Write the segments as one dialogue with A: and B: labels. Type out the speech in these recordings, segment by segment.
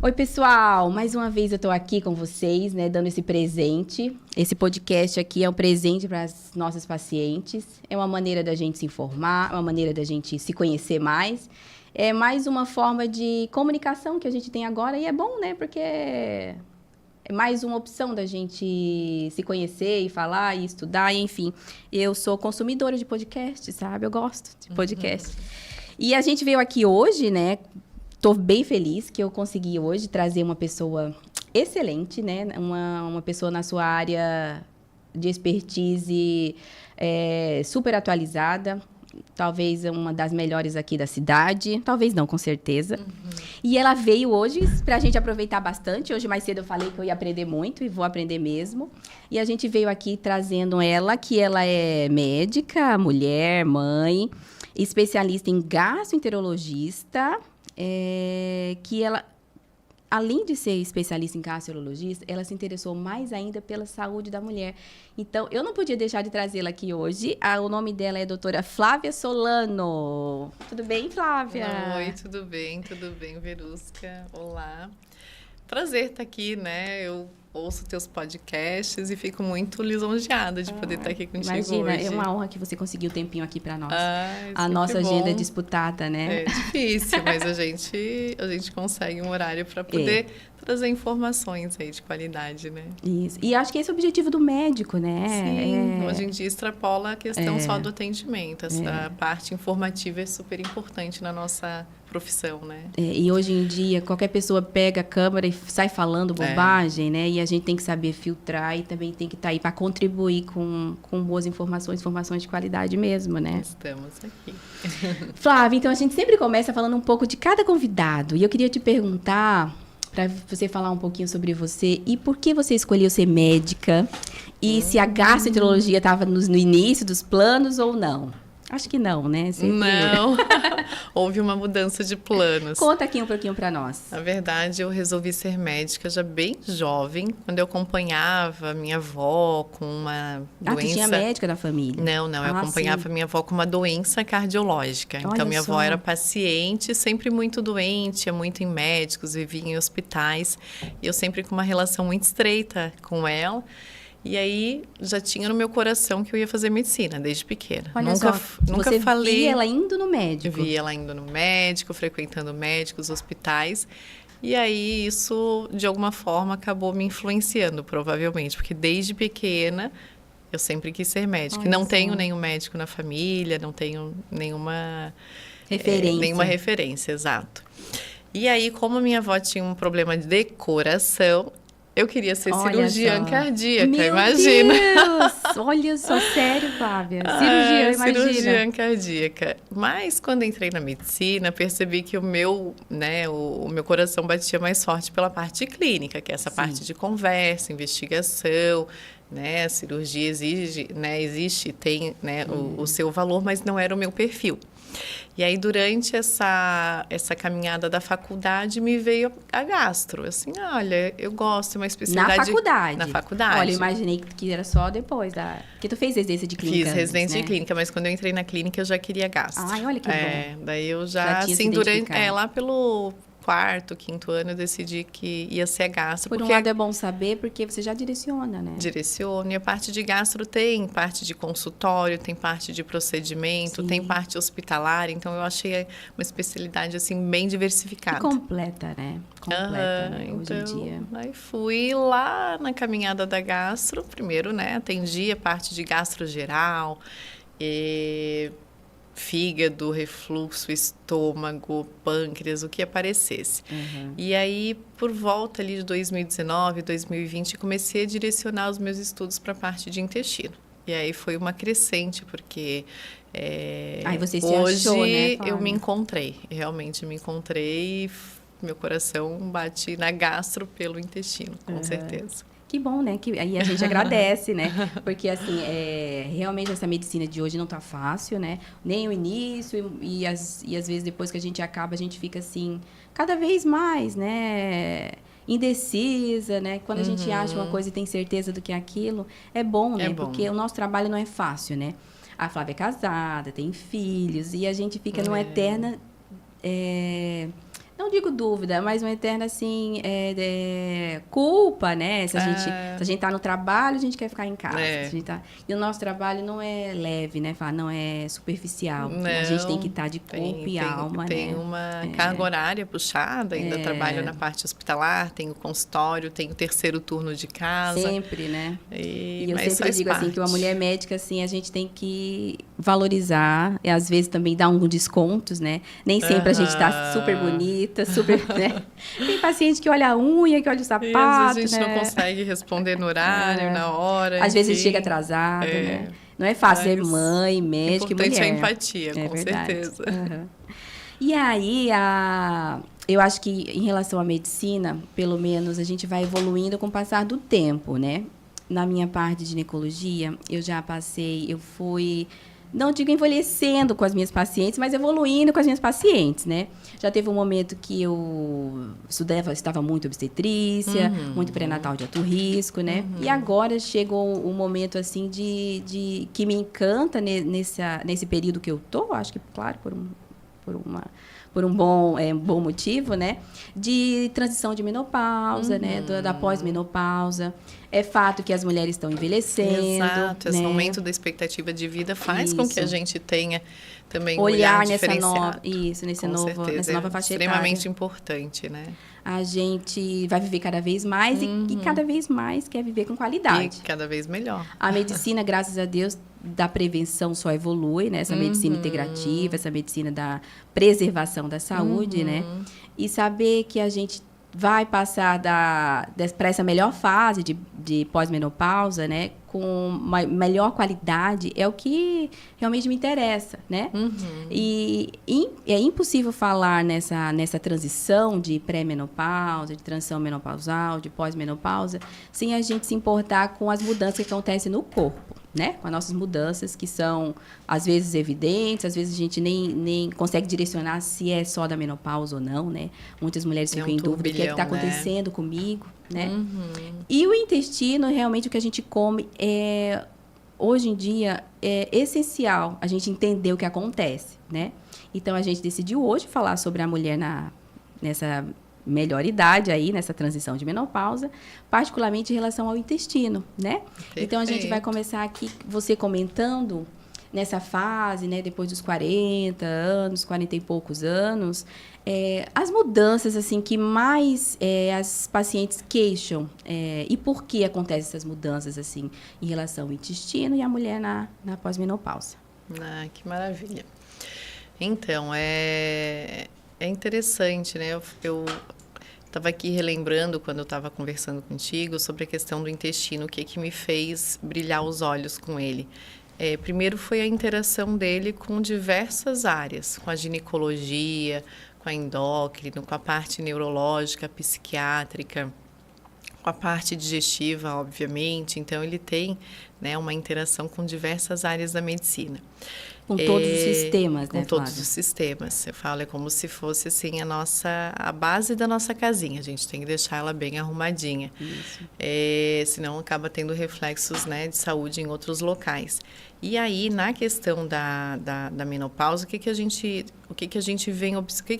A: Oi, pessoal! Mais uma vez eu estou aqui com vocês, né, dando esse presente. Esse podcast aqui é um presente para as nossas pacientes. É uma maneira da gente se informar, uma maneira da gente se conhecer mais. É mais uma forma de comunicação que a gente tem agora e é bom, né? Porque é mais uma opção da gente se conhecer e falar e estudar, e, enfim. Eu sou consumidora de podcast, sabe? Eu gosto de podcast. E a gente veio aqui hoje, né? Estou bem feliz que eu consegui hoje trazer uma pessoa excelente, né? Uma pessoa na sua área de expertise super atualizada. Talvez uma das melhores aqui da cidade. Talvez não, com certeza. E ela veio hoje para a gente aproveitar bastante. Hoje mais cedo eu falei que eu ia aprender muito e vou aprender mesmo. E a gente veio aqui trazendo ela, que ela é médica, mulher, mãe, especialista em gastroenterologista. Que ela, além de ser especialista em gastroenterologista, ela se interessou mais ainda pela saúde da mulher. Então, eu não podia deixar de trazê-la aqui hoje. O nome dela é a doutora Flávia Solano. Tudo bem, Flávia?
B: Oi, tudo bem, Verusca. Olá. Prazer estar aqui, né? Eu ouço teus podcasts e fico muito lisonjeada de poder estar aqui contigo
A: imagina,
B: hoje.
A: É uma honra que você conseguiu um tempinho aqui para nós. A
B: nossa
A: agenda é disputada, né?
B: É difícil, mas a gente consegue um horário para poder trazer informações aí de qualidade, né?
A: Isso. E acho que esse é o objetivo do médico, né?
B: Sim, hoje em dia extrapola a questão só do atendimento. Essa parte informativa é super importante na nossa profissão, né?
A: E hoje em dia, qualquer pessoa pega a câmera e sai falando bobagem, né? E a gente tem que saber filtrar e também tem que estar aí para contribuir com boas informações de qualidade mesmo, né?
B: Estamos aqui.
A: Flávia, então a gente sempre começa falando um pouco de cada convidado. E eu queria te perguntar, para você falar um pouquinho sobre você e por que você escolheu ser médica e se a gastroenterologia estava no início dos planos ou não. Acho que não, né?
B: Não, houve uma mudança de planos.
A: Conta aqui um pouquinho para nós.
B: Na verdade, eu resolvi ser médica já bem jovem, quando eu acompanhava minha avó com uma doença...
A: tu tinha médica da família?
B: Não, eu acompanhava minha avó com uma doença cardiológica.
A: Olha
B: então, minha
A: só.
B: avó era paciente, sempre muito doente, ia muito em médicos, vivia em hospitais. E eu sempre com uma relação muito estreita com ela. E aí, já tinha no meu coração que eu ia fazer medicina, desde pequena.
A: Olha
B: nunca
A: você
B: falei...
A: via ela indo no médico?
B: Via ela indo no médico, frequentando médicos, hospitais. E aí, isso, de alguma forma, acabou me influenciando, provavelmente. Porque desde pequena, eu sempre quis ser médica.
A: Olha
B: não
A: só.
B: tenho nenhum médico na família, não tenho nenhuma referência, exato. E aí, como minha avó tinha um problema de coração... Eu queria ser cirurgiã cardíaca, imagina.
A: Meu Deus! Olha só, sério, Flávia.
B: Cirurgiã cardíaca. Mas quando entrei na medicina, percebi que o meu coração batia mais forte pela parte clínica, que é essa parte de conversa, investigação, né? A cirurgia existe, tem, né, o seu valor, mas não era o meu perfil. E aí, durante essa caminhada da faculdade, me veio a gastro. Assim, olha, eu gosto de uma especialidade...
A: Na faculdade? Olha, eu imaginei que era só depois da... Porque tu fez residência de clínica
B: Fiz residência
A: antes,
B: de clínica, mas quando eu entrei na clínica, eu já queria gastro.
A: Ai, olha que bom.
B: Daí eu já assim, lá pelo... quarto, quinto ano, eu decidi que ia ser gastro.
A: Por um lado é bom saber, porque você já direciona, né?
B: Direciono. E a parte de gastro tem parte de consultório, tem parte de procedimento, tem parte hospitalar. Então, eu achei uma especialidade, assim, bem diversificada.
A: E completa, né? Completa, hoje em dia.
B: Aí fui lá na caminhada da gastro. Primeiro, né, atendi a parte de gastro geral, fígado, refluxo, estômago, pâncreas, o que aparecesse. E aí, por volta ali de 2019, 2020, comecei a direcionar os meus estudos para a parte de intestino. E aí foi uma crescente, porque
A: aí você se
B: hoje
A: achou, né,
B: eu me encontrei, realmente me encontrei e meu coração bate na gastro pelo intestino, com certeza.
A: Que bom, né? Que aí a gente agradece, né? Porque, assim, realmente essa medicina de hoje não tá fácil, né? Nem o início e às vezes depois que a gente acaba, a gente fica, assim, cada vez mais, né? Indecisa, né? Quando a gente acha uma coisa e tem certeza do que é aquilo, é bom, né? Porque o nosso trabalho não é fácil, né? A Flávia é casada, tem filhos, e a gente fica numa eterna não digo dúvida, mas uma eterna, assim, culpa, né? Se a gente tá no trabalho, a gente quer ficar em casa. Se a gente tá... E o nosso trabalho não é leve, né? Não é superficial.
B: Não,
A: a gente tem que estar de corpo e alma,
B: tem
A: né?
B: uma carga horária puxada, ainda trabalho na parte hospitalar, tem o consultório, tem o terceiro turno de casa.
A: Sempre, né?
B: E
A: eu sempre digo assim, que uma mulher médica, assim, a gente tem que valorizar, e às vezes também dar alguns descontos, né? Nem sempre a gente tá super bonita, super, né? Tem paciente que olha a unha, que olha o sapato, né?
B: Às vezes a gente não consegue responder no horário, na hora.
A: Às vezes a gente chega atrasado, né? Não é fácil ser mãe, médica e mulher.
B: Importante a empatia, com
A: verdade.
B: certeza.
A: E aí, eu acho que em relação à medicina, pelo menos, a gente vai evoluindo com o passar do tempo, né? Na minha parte de ginecologia, eu fui, não digo envelhecendo com as minhas pacientes, mas evoluindo com as minhas pacientes, né? Já teve um momento que eu estava muito obstetrícia, muito pré-natal de alto risco, né? E agora chegou um momento, assim, que me encanta nesse período que eu tô, acho que, claro, por um bom motivo, né? De transição de menopausa, né? Da pós-menopausa. É fato que as mulheres estão envelhecendo.
B: Exato,
A: né?
B: Esse aumento da expectativa de vida faz com que a gente tenha também
A: olhar
B: nessa nova
A: faixa etária.
B: Extremamente importante, né?
A: A gente vai viver cada vez mais e cada vez mais quer viver com qualidade.
B: E cada vez melhor.
A: A medicina, graças a Deus, da prevenção só evolui, né? Essa medicina integrativa, essa medicina da preservação da saúde, né? E saber que a gente vai passar para essa melhor fase de pós-menopausa, né? Com uma melhor qualidade, é o que realmente me interessa, né? E é impossível falar nessa transição de pré-menopausa, de transição menopausal, de pós-menopausa, sem a gente se importar com as mudanças que acontecem no corpo, né? Com as nossas mudanças que são, às vezes, evidentes, às vezes a gente nem consegue direcionar se é só da menopausa ou não, né? Muitas mulheres ficam em dúvida, o que é que está acontecendo comigo, né? E o intestino, realmente, o que a gente come, hoje em dia, é essencial a gente entender o que acontece, né? Então, a gente decidiu hoje falar sobre a mulher nessa melhor idade aí, nessa transição de menopausa, particularmente em relação ao intestino, né?
B: Perfeito.
A: Então, a gente vai começar aqui, você comentando, nessa fase, né, depois dos 40 anos, 40 e poucos anos, as mudanças, assim, que mais as pacientes queixam, e por que acontecem essas mudanças, assim, em relação ao intestino e a mulher na pós-menopausa.
B: Que maravilha. Então, é interessante, né? Eu estava aqui relembrando, quando eu estava conversando contigo, sobre a questão do intestino, o que me fez brilhar os olhos com ele. Primeiro foi a interação dele com diversas áreas, com a ginecologia, com a endócrina, com a parte neurológica, psiquiátrica, com a parte digestiva, obviamente. Então, ele tem, né, uma interação com diversas áreas da medicina.
A: Com todos os sistemas, né,
B: Com todos
A: Flávia?
B: os sistemas. Eu falo, é como se fosse, assim, a base da nossa casinha. A gente tem que deixar ela bem arrumadinha.
A: Isso.
B: Senão acaba tendo reflexos, né, de saúde em outros locais. E aí, na questão da menopausa, o que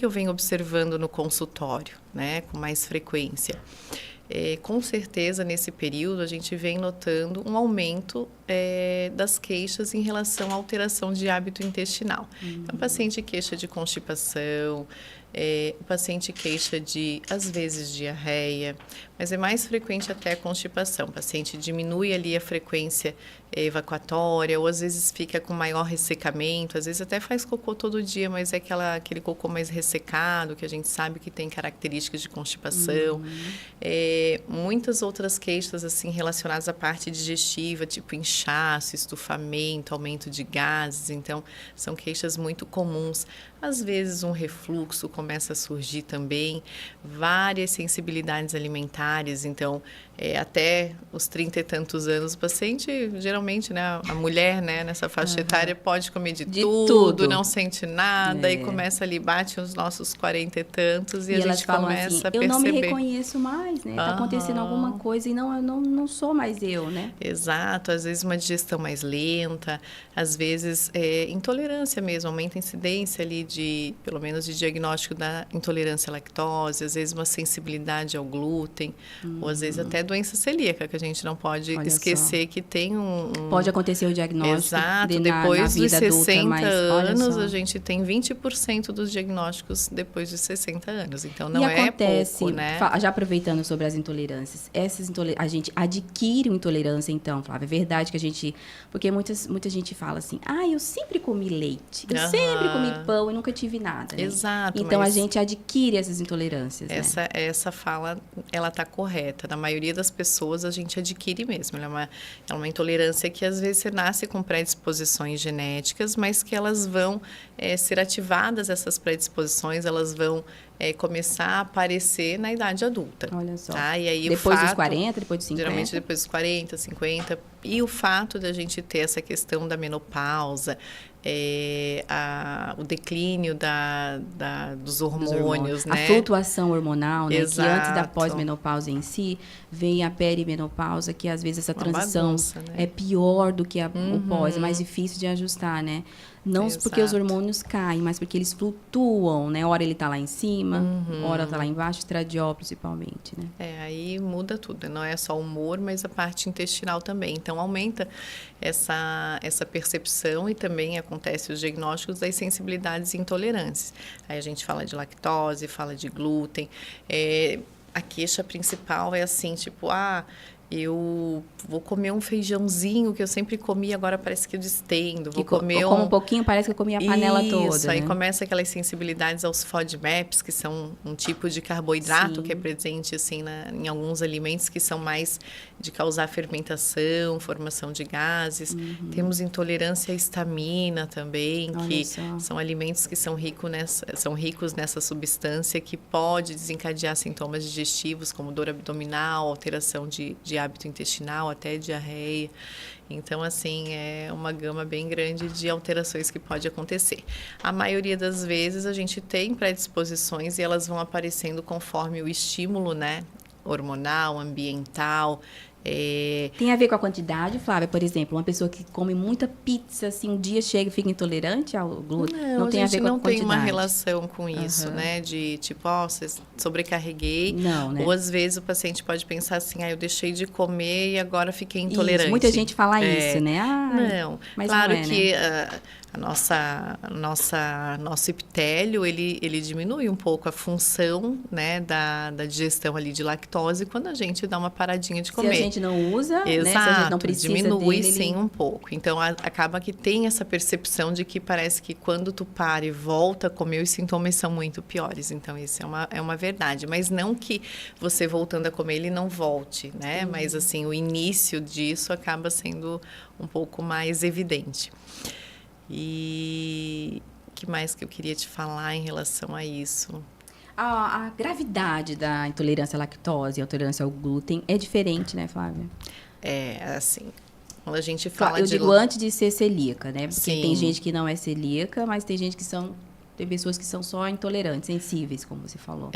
B: eu venho observando no consultório, né, com mais frequência? Com certeza, nesse período, a gente vem notando um aumento das queixas em relação à alteração de hábito intestinal. Então, o paciente queixa de constipação, o paciente queixa de, às vezes, diarreia, mas é mais frequente até a constipação. O paciente diminui ali a frequência evacuatória, ou às vezes fica com maior ressecamento, às vezes até faz cocô todo dia, mas é aquele cocô mais ressecado, que a gente sabe que tem características de constipação. Muitas outras queixas assim relacionadas à parte digestiva, tipo inchaço, estufamento, aumento de gases. Então, são queixas muito comuns. Às vezes, um refluxo começa a surgir também, várias sensibilidades alimentares. Então, até os 30 e tantos anos, o paciente, geralmente, né, a mulher, né, nessa faixa etária, pode comer de tudo, não sente nada, e começa ali, bate os nossos 40 e tantos, e a gente começa
A: assim,
B: a perceber.
A: Eu não me reconheço mais, né? Está acontecendo alguma coisa e eu não sou mais eu, né?
B: Exato, às vezes uma digestão mais lenta, às vezes intolerância mesmo, aumenta a incidência ali pelo menos de diagnóstico diagnóstico da intolerância à lactose, às vezes uma sensibilidade ao glúten, ou às vezes até doença celíaca, que a gente não pode esquecer que tem
A: Pode acontecer o diagnóstico.
B: Exato, depois dos 60 anos, a gente tem 20% dos diagnósticos depois dos 60 anos. Então, não é pouco, né?
A: Já aproveitando sobre as intolerâncias, a gente adquire uma intolerância, então, Flávia, é verdade que a gente... Porque muita gente fala assim, eu sempre comi leite, eu sempre comi pão e nunca tive nada, né?
B: Exato.
A: Então, a gente adquire essas intolerâncias, né?
B: Essa fala, ela está correta. Na maioria das pessoas, a gente adquire mesmo. Ela é uma intolerância que, às vezes, você nasce com predisposições genéticas, mas que elas vão ser ativadas, essas predisposições, elas vão começar a aparecer na idade adulta.
A: Olha só.
B: Tá? E aí,
A: depois dos 40, depois dos 50?
B: Geralmente depois dos 40, 50. E o fato da gente ter essa questão da menopausa, o declínio dos hormônios, né?
A: A flutuação hormonal, né?
B: Exato.
A: Que antes da pós-menopausa em si, vem a perimenopausa, que às vezes essa transição
B: bagunça, né?
A: É pior do que o pós, é mais difícil de ajustar, né? Não porque os hormônios caem, mas porque eles flutuam, né? Ora ele está lá em cima, ora está lá embaixo, estradiol principalmente, né?
B: Aí muda tudo. Não é só o humor, mas a parte intestinal também. Então, aumenta essa percepção e também acontece os diagnósticos das sensibilidades e intolerâncias. Aí a gente fala de lactose, fala de glúten. A queixa principal é assim, tipo, eu vou comer um feijãozinho que eu sempre comi, agora parece que eu destendo. Vou comer
A: como um pouquinho, parece que eu comi a panela toda.
B: Isso, aí
A: né?
B: começa aquelas sensibilidades aos FODMAPs, que são um tipo de carboidrato que é presente assim, em alguns alimentos que são mais de causar fermentação, formação de gases. Temos intolerância à histamina também, que são alimentos que são ricos nessa substância que pode desencadear sintomas digestivos, como dor abdominal, alteração de hábito intestinal, até diarreia. Então, assim, é uma gama bem grande de alterações que pode acontecer. A maioria das vezes a gente tem predisposições e elas vão aparecendo conforme o estímulo, né? Hormonal, ambiental.
A: Tem a ver com a quantidade, Flávia? Por exemplo, uma pessoa que come muita pizza, assim, um dia chega e fica intolerante ao glúten?
B: Não tem a ver com a quantidade. Não tem uma relação com isso,
A: Uhum.
B: né? De tipo, sobrecarreguei.
A: Não, né?
B: Ou às vezes o paciente pode pensar assim, eu deixei de comer e agora fiquei intolerante.
A: Isso, muita gente fala isso, né?
B: Não,
A: mas
B: claro
A: não é,
B: que
A: né?
B: Nosso epitélio, ele diminui um pouco a função, né, da digestão ali de lactose quando a gente dá uma paradinha de comer.
A: Se a gente não usa,
B: Exato,
A: né? Se a gente não precisa
B: diminui
A: dele,
B: sim um pouco. Então, acaba que tem essa percepção de que parece que quando tu para e volta a comer, os sintomas são muito piores. Então, isso é uma verdade. Mas não que você voltando a comer, ele não volte, né? Mas, assim, o início disso acaba sendo um pouco mais evidente. E o que mais que eu queria te falar em relação a isso?
A: A gravidade da intolerância à lactose e a intolerância ao glúten é diferente, né, Flávia?
B: Assim, quando a gente fala
A: eu digo antes de ser celíaca, né? Porque
B: Sim.
A: tem gente que não é celíaca, mas tem gente que tem pessoas que são só intolerantes, sensíveis, como você falou.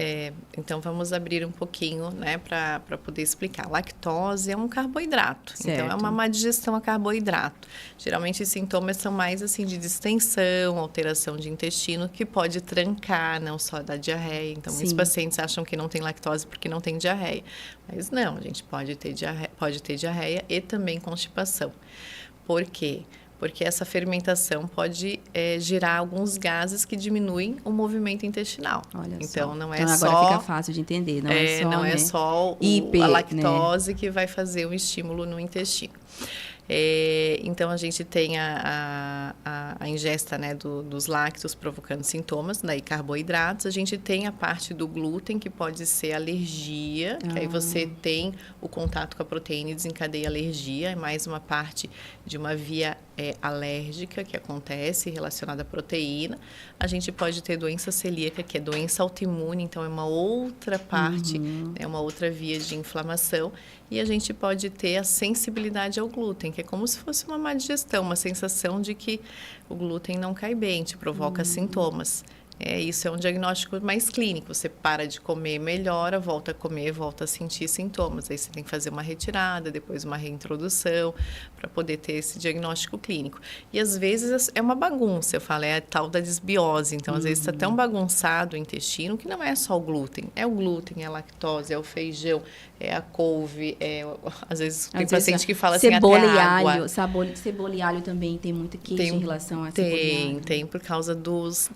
B: Então, vamos abrir um pouquinho, né, para poder explicar. Lactose é um carboidrato.
A: Certo.
B: Então, é uma má digestão a carboidrato. Geralmente, os sintomas são mais, assim, de distensão, alteração de intestino, que pode trancar, não só da diarreia. Então, muitos pacientes acham que não tem lactose porque não tem diarreia. Mas não, a gente pode ter diarreia e também constipação. Por quê? Porque essa fermentação pode gerar alguns gases que diminuem o movimento intestinal.
A: Olha
B: então,
A: só.
B: Não é
A: então,
B: só...
A: agora fica fácil de entender. Não é só
B: a lactose, né, que vai fazer um estímulo no intestino. Então, a gente tem a ingesta, né, dos lácteos provocando sintomas, daí carboidratos. A gente tem a parte do glúten, que pode ser alergia, que aí você tem o contato com a proteína e desencadeia alergia. É mais uma parte de uma via alérgica que acontece relacionada à proteína. A gente pode ter doença celíaca, que é doença autoimune, então é uma outra parte, é uma outra via de inflamação. E a gente pode ter a sensibilidade ao glúten, que é como se fosse uma má digestão, uma sensação de que o glúten não cai bem, te provoca sintomas. Isso é um diagnóstico mais clínico. Você para de comer, melhora, volta a comer, volta a sentir sintomas. Aí você tem que fazer uma retirada, depois uma reintrodução, para poder ter esse diagnóstico clínico. E às vezes é uma bagunça, eu falo, é a tal da desbiose. Então, às vezes está tão bagunçado o intestino que não é só o glúten. É o glúten, é a lactose, é o feijão, é a couve, às vezes tem paciente que fala
A: cebola
B: assim, até
A: e
B: água.
A: alho, cebola e alho também tem muita queixa em relação a cebola e alho.
B: Tem, por causa dos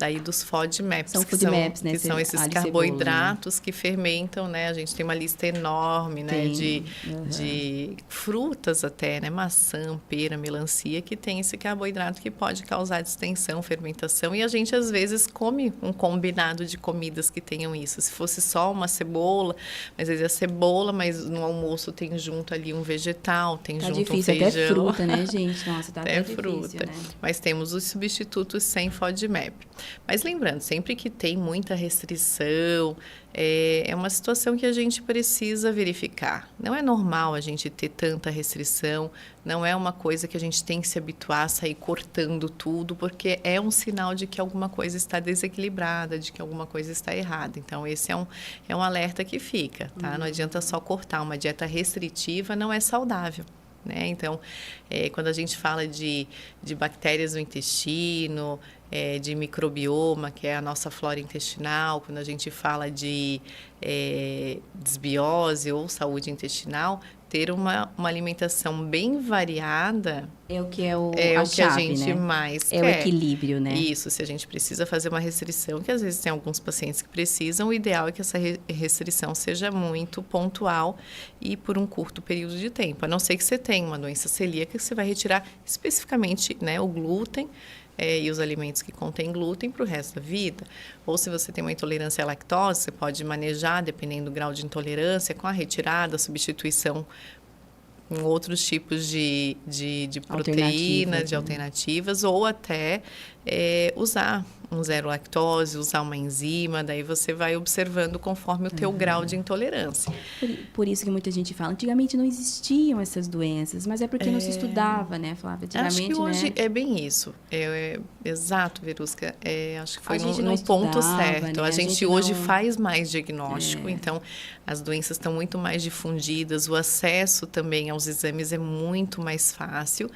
B: FODMAPs,
A: são
B: FODMAPs,
A: né?
B: Que são esses carboidratos que fermentam, né? A gente tem uma lista enorme, né? De frutas até, né? Maçã, pera, melancia, que tem esse carboidrato que pode causar distensão, fermentação. E a gente, às vezes, come um combinado de comidas que tenham isso. Se fosse só uma cebola, mas às vezes a cebola, mas no almoço tem junto ali um vegetal, tem junto
A: difícil,
B: um feijão.
A: Até fruta, né, gente? Nossa, tá
B: até
A: fruta.
B: Difícil, né?
A: Mas
B: temos os substitutos sem FODMAP. Mas lembrando, sempre que tem muita restrição, é uma situação que a gente precisa verificar. Não é normal a gente ter tanta restrição, não é uma coisa que a gente tem que se habituar a sair cortando tudo, porque é um sinal de que alguma coisa está desequilibrada, de que alguma coisa está errada. Então, esse é um alerta que fica, tá? Não adianta só cortar. Uma dieta restritiva não é saudável. Né? Então, quando a gente fala de bactérias no intestino, de microbioma, que é a nossa flora intestinal, quando a gente fala de desbiose ou saúde intestinal, ter uma alimentação bem variada
A: é o que é o
B: que a gente
A: né?
B: mais quer.
A: É o equilíbrio, né?
B: Isso, se a gente precisa fazer uma restrição, que às vezes tem alguns pacientes que precisam, o ideal é que essa restrição seja muito pontual e por um curto período de tempo. A não ser que você tenha uma doença celíaca, que você vai retirar especificamente, né, o glúten, e os alimentos que contêm glúten para o resto da vida. Ou se você tem uma intolerância à lactose, você pode manejar, dependendo do grau de intolerância, com a retirada, a substituição com outros tipos de proteína, de alternativas, ou até usar um zero lactose, usar uma enzima, daí você vai observando conforme o teu grau de intolerância.
A: Por isso que muita gente fala, antigamente não existiam essas doenças, mas é porque não se estudava, né, Flávia? Antigamente,
B: acho que hoje,
A: né?
B: é bem isso. Exato, Verusca. Acho que foi
A: num
B: ponto certo.
A: Né?
B: A gente hoje faz mais diagnóstico, então as doenças estão muito mais difundidas, o acesso também aos exames é muito mais fácil.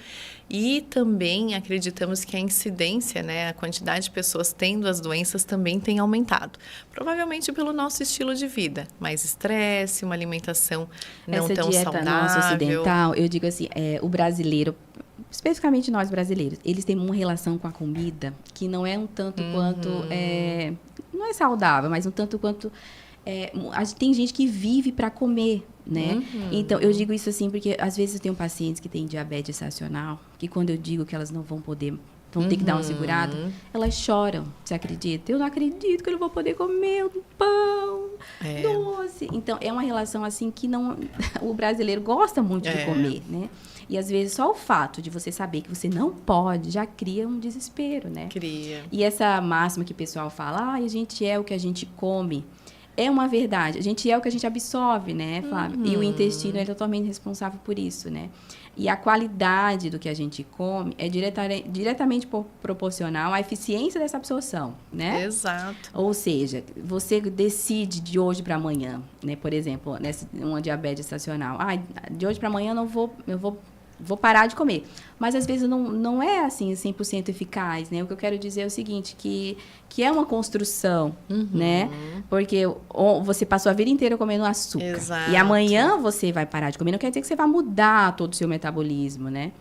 B: E também acreditamos que a incidência, né, a quantidade de pessoas tendo as doenças também tem aumentado. Provavelmente pelo nosso estilo de vida. Mais estresse, uma alimentação não tão saudável.
A: Essa dieta nossa ocidental, eu digo assim, o brasileiro, especificamente nós brasileiros, eles têm uma relação com a comida que não é um tanto quanto... não é saudável, mas um tanto quanto... tem gente que vive para comer, né? Então, eu digo isso assim porque às vezes eu tenho pacientes que têm diabetes gestacional, que quando eu digo que elas não vão poder, vão ter que dar uma segurada, elas choram, você acredita? Eu não acredito que eu não vou poder comer um pão doce. Então, é uma relação assim que não, o brasileiro gosta muito de comer, né? E às vezes só o fato de você saber que você não pode já cria um desespero, né?
B: Cria.
A: E essa máxima que o pessoal fala, a gente é o que a gente come. É uma verdade. A gente é o que a gente absorve, né, Flávia? E o intestino é totalmente responsável por isso, né? E a qualidade do que a gente come é diretamente proporcional à eficiência dessa absorção, né?
B: Exato.
A: Ou seja, você decide de hoje para amanhã, né? Por exemplo, uma diabetes estacional. De hoje para amanhã eu vou parar de comer. Mas, às vezes, não é, assim, 100% eficaz, né? O que eu quero dizer é o seguinte, que é uma construção, né? Porque você passou a vida inteira comendo açúcar.
B: Exato.
A: E amanhã você vai parar de comer. Não quer dizer que você vai mudar todo o seu metabolismo, né?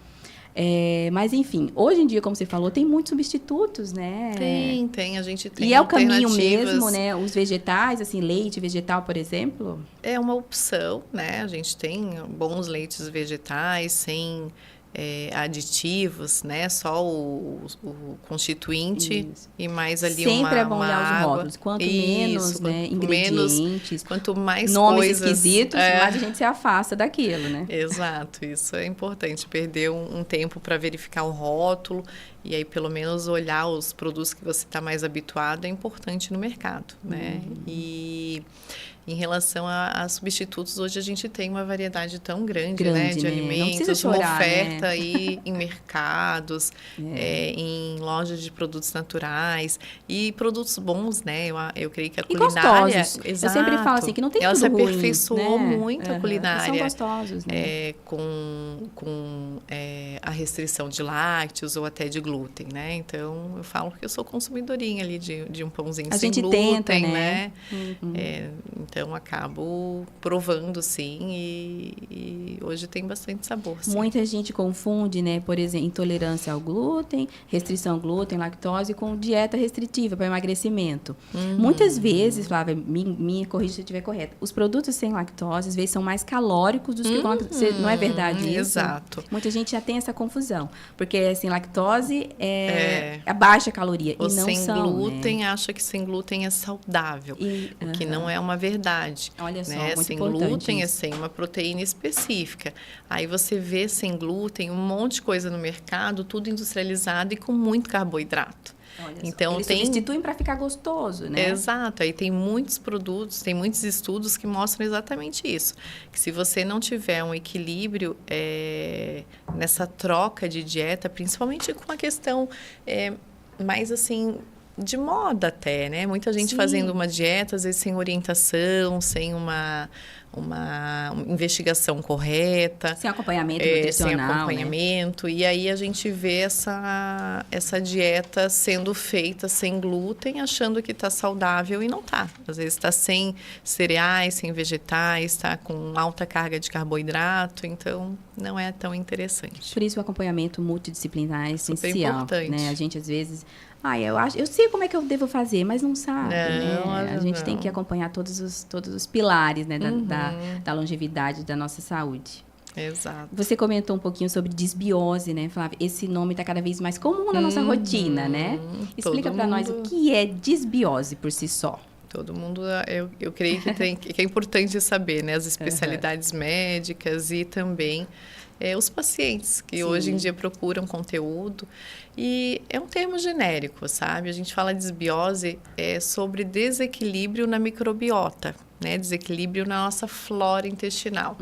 A: Mas, enfim, hoje em dia, como você falou, tem muitos substitutos, né?
B: Tem. A gente tem
A: E é o caminho mesmo, né? Os vegetais, assim, leite vegetal, por exemplo?
B: É uma opção, né? A gente tem bons leites vegetais, sem aditivos, né? Só o constituinte e mais ali
A: sempre é bom
B: uma
A: olhar os
B: água.
A: rótulos. Quanto menos, né, ingredientes,
B: quanto mais
A: nomes
B: coisas,
A: esquisitos, mais a gente se afasta daquilo, né?
B: Exato, isso é importante. Perder um tempo para verificar o rótulo E aí, pelo menos, olhar os produtos que você está mais habituado é importante no mercado, né? E em relação a substitutos, hoje a gente tem uma variedade tão grande, né? De alimentos,
A: chorar,
B: uma oferta
A: né?
B: aí em mercados, em lojas de produtos naturais e produtos bons, né? Eu creio que a culinária...
A: Gostosos.
B: Exato,
A: eu sempre falo assim, que não tem
B: ela
A: tudo
B: se
A: ruim,
B: aperfeiçoou
A: né?
B: muito a culinária.
A: São gostosos, né?
B: Com a restrição de lácteos ou até de glúten, né? Então, eu falo que eu sou consumidorinha ali de um pãozinho sem glúten,
A: tenta, né?
B: Então, acabo provando, sim, e hoje tem bastante sabor, sim.
A: Muita gente confunde, né? Por exemplo, intolerância ao glúten, restrição ao glúten, lactose, com dieta restritiva para emagrecimento. Muitas vezes, Flávia, me corrija se eu estiver correta, os produtos sem lactose, às vezes, são mais calóricos do que com lactose. Não é verdade isso?
B: Exato.
A: Muita gente já tem essa confusão, porque sem lactose é baixa caloria,
B: o
A: e não
B: sem
A: são,
B: glúten,
A: né?
B: acha que sem glúten é saudável, o que não é uma verdade.
A: Olha só,
B: né?
A: muito
B: sem
A: importante
B: glúten
A: isso.
B: é sem uma proteína específica. Aí você vê sem glúten um monte de coisa no mercado, tudo industrializado e com muito carboidrato.
A: Olha
B: então,
A: eles substituem para ficar gostoso, né?
B: Exato. Aí tem muitos produtos, tem muitos estudos que mostram exatamente isso. Que se você não tiver um equilíbrio nessa troca de dieta, principalmente com a questão mais assim... de moda até, né? Muita gente fazendo uma dieta, às vezes sem orientação, sem uma investigação correta.
A: Sem acompanhamento nutricional,
B: sem acompanhamento. Né? E aí a gente vê essa dieta sendo feita sem glúten, achando que está saudável e não está. Às vezes está sem cereais, sem vegetais, está com alta carga de carboidrato, então não é tão interessante.
A: Por isso o acompanhamento multidisciplinar é essencial.
B: Super importante.
A: Né? A gente às vezes... eu sei como é que eu devo fazer, mas não sabe, né? A gente tem que acompanhar todos os pilares, né, da longevidade, da nossa saúde.
B: Exato.
A: Você comentou um pouquinho sobre disbiose, né, Flávia? Esse nome está cada vez mais comum na nossa rotina, né? Explica para nós o que é disbiose por si só.
B: Todo mundo, eu creio que é importante saber, né? As especialidades médicas e também os pacientes que hoje em dia procuram conteúdo. E é um termo genérico, sabe? A gente fala disbiose sobre desequilíbrio na microbiota, né? Desequilíbrio na nossa flora intestinal.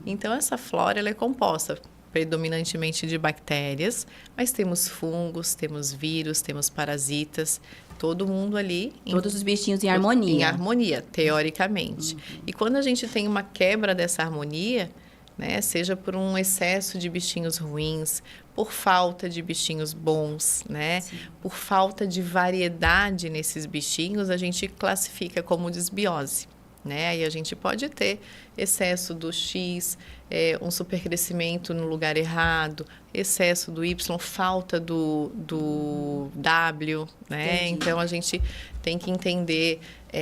B: Então, essa flora ela é composta predominantemente de bactérias, mas temos fungos, temos vírus, temos parasitas, todo mundo ali...
A: Todos os bichinhos em harmonia.
B: Em harmonia, teoricamente. E quando a gente tem uma quebra dessa harmonia... né? Seja por um excesso de bichinhos ruins, por falta de bichinhos bons, né? Por falta de variedade nesses bichinhos, a gente classifica como disbiose. Né? Aí a gente pode ter excesso do X, um supercrescimento no lugar errado, excesso do Y, falta do W, né? Então a gente tem que entender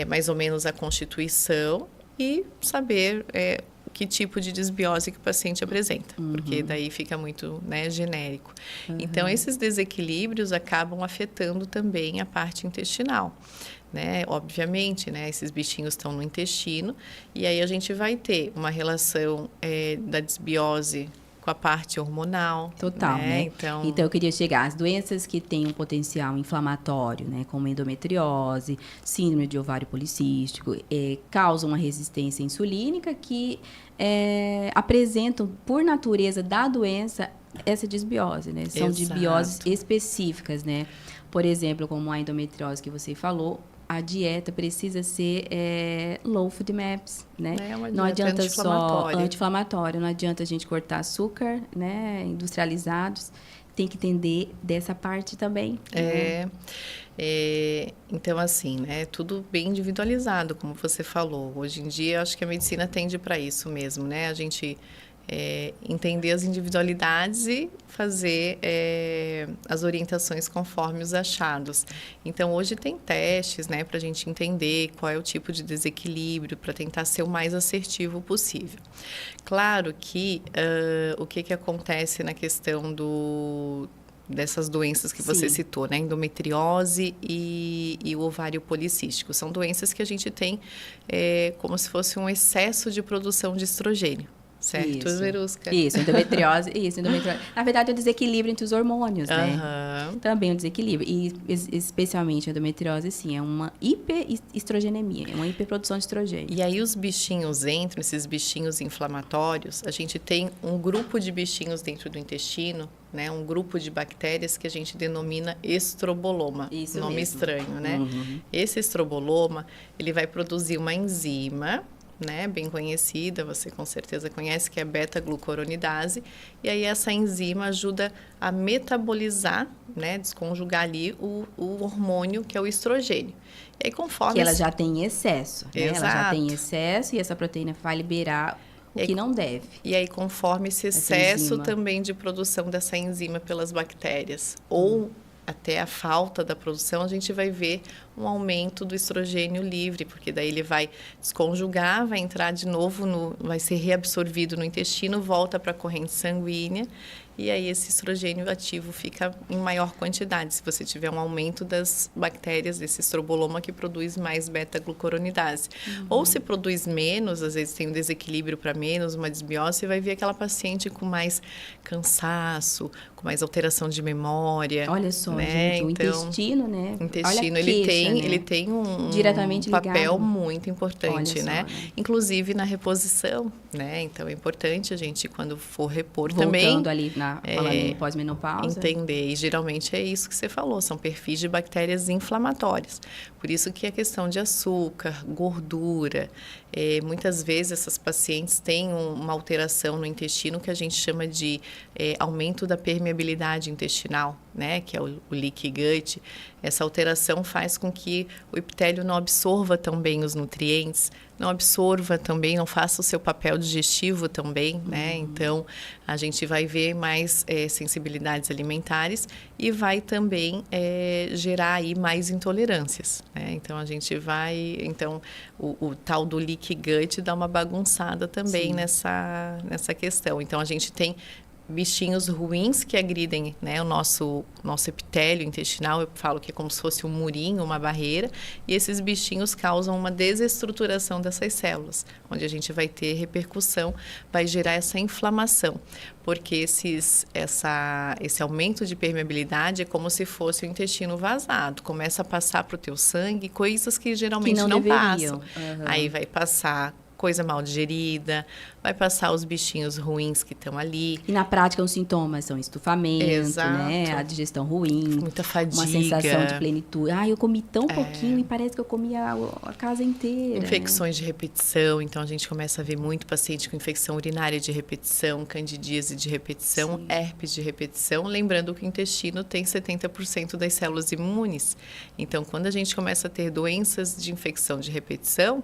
B: mais ou menos a constituição e saber que tipo de disbiose que o paciente apresenta, porque daí fica muito, né, genérico. Então, esses desequilíbrios acabam afetando também a parte intestinal, né? Obviamente, né, esses bichinhos estão no intestino e aí a gente vai ter uma relação da disbiose com a parte hormonal.
A: Total, né?
B: Então,
A: eu queria chegar às doenças que têm um potencial inflamatório, né? Como endometriose, síndrome de ovário policístico, causam uma resistência insulínica que apresentam, por natureza da doença, essa disbiose, né? São disbioses específicas, né? Por exemplo, como a endometriose que você falou, a dieta precisa ser low food maps, né? Não adianta só anti-inflamatório, não adianta a gente cortar açúcar, né? Industrializados, tem que entender dessa parte também.
B: Então, assim, né? Tudo bem individualizado, como você falou. Hoje em dia, acho que a medicina tende para isso mesmo, né? A gente entender as individualidades e fazer as orientações conforme os achados. Então, hoje tem testes, né, para a gente entender qual é o tipo de desequilíbrio, para tentar ser o mais assertivo possível. Claro que o que acontece na questão dessas doenças que você citou, né? Endometriose e o ovário policístico. São doenças que a gente tem como se fosse um excesso de produção de estrogênio. certo,
A: Isso.
B: Verusca?
A: Isso, endometriose. Na verdade, é o desequilíbrio entre os hormônios, né? Também um desequilíbrio. E especialmente a endometriose, sim, é uma hiperestrogenemia, é uma hiperprodução de estrogênio.
B: E aí os bichinhos entram, esses bichinhos inflamatórios, a gente tem um grupo de bichinhos dentro do intestino, né? Um grupo de bactérias que a gente denomina estroboloma.
A: Isso
B: nome
A: mesmo.
B: Estranho, né? Esse estroboloma, ele vai produzir uma enzima, né, bem conhecida, você com certeza conhece, que é a beta-glucuronidase, e aí essa enzima ajuda a metabolizar, né, desconjugar ali o hormônio que é o estrogênio. E aí conforme...
A: Que ela já tem excesso, né?
B: Exato.
A: Ela já tem excesso e essa proteína vai liberar o que não deve.
B: E aí conforme esse excesso também de produção dessa enzima pelas bactérias, ou até a falta da produção, a gente vai ver um aumento do estrogênio livre, porque daí ele vai desconjugar, vai entrar de novo, vai ser reabsorvido no intestino, volta para a corrente sanguínea, e aí esse estrogênio ativo fica em maior quantidade, se você tiver um aumento das bactérias, desse estroboloma que produz mais beta-glucuronidase. Ou se produz menos, às vezes tem um desequilíbrio para menos, uma desbiose, você vai ver aquela paciente com mais cansaço, com mais alteração de memória.
A: Olha só,
B: né?
A: gente, o intestino, né?
B: O intestino,
A: Olha a queixa,
B: ele tem um
A: diretamente
B: papel
A: ligado.
B: muito importante,
A: Olha
B: né?
A: só, né?
B: Inclusive na reposição, né? Então é importante a gente, quando for repor
A: Voltando
B: também...
A: ali, falando em pós-menopausa.
B: Entender. E geralmente é isso que você falou, são perfis de bactérias inflamatórias. Por isso que a questão de açúcar, gordura, muitas vezes essas pacientes têm uma alteração no intestino que a gente chama de aumento da permeabilidade intestinal, né? Que é o leaky gut. Essa alteração faz com que o epitélio não absorva tão bem os nutrientes, não absorva também, não faça o seu papel digestivo também, né? Então, a gente vai ver mais sensibilidades alimentares e vai também gerar aí mais intolerâncias, né? Então, a gente vai... Então, o tal do leaky gut dá uma bagunçada também nessa questão. Então, a gente tem bichinhos ruins que agridem, né, o nosso epitélio intestinal. Eu falo que é como se fosse um murinho, uma barreira, e esses bichinhos causam uma desestruturação dessas células, onde a gente vai ter repercussão, vai gerar essa inflamação, porque esse aumento de permeabilidade é como se fosse o intestino vazado, começa a passar para o teu sangue coisas que geralmente não passam. Aí vai passar coisa mal digerida, vai passar os bichinhos ruins que estão ali.
A: E na prática os sintomas são estufamento, né? A digestão ruim.
B: Muita fadiga.
A: Uma sensação de plenitude. Eu comi tão pouquinho e parece que eu comi a casa inteira.
B: Infecções de repetição. Então, a gente começa a ver muito paciente com infecção urinária de repetição, candidíase de repetição, herpes de repetição. Lembrando que o intestino tem 70% das células imunes. Então, quando a gente começa a ter doenças de infecção de repetição,